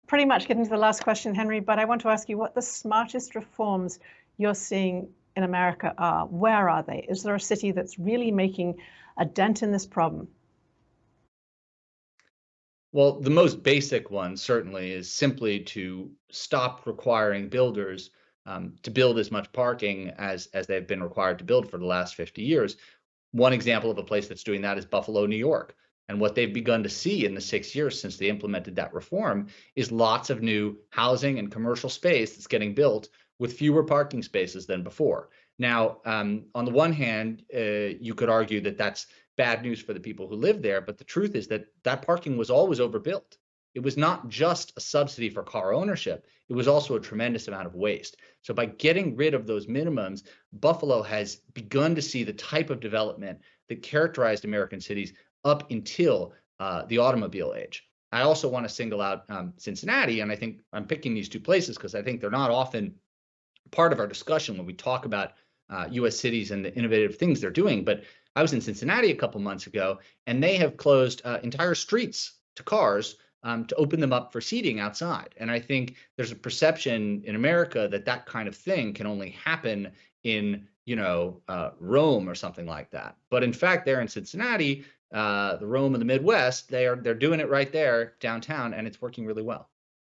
pretty much getting to the last question, Henry, but I want to ask you what the smartest reforms you're seeing in America are. Where are they? Is there a city that's really making a dent in this problem? Well, the most basic one certainly is simply to stop requiring builders to build as much parking as they've been required to build for the last 50 years. One example of a place that's doing that is Buffalo, New York. And what they've begun to see in the 6 years since they implemented that reform is lots of new housing and commercial space that's getting built with fewer parking spaces than before. Now, on the one hand, you could argue that that's bad news for the people who live there, but the truth is that that parking was always overbuilt. It was not just a subsidy for car ownership, it was also a tremendous amount of waste. So by getting rid of those minimums, Buffalo has begun to see the type of development that characterized American cities up until the automobile age. I also want to single out Cincinnati, and I think I'm picking these two places because I think they're not often part of our discussion when we talk about U.S. cities and the innovative things they're doing. But I was in Cincinnati a couple months ago, and they have closed entire streets to cars to open them up for seating outside. And I think there's a perception in America that that kind of thing can only happen in, Rome or something like that. But in fact, there in Cincinnati, the Rome of the Midwest, they're doing it right there downtown, and it's working really well.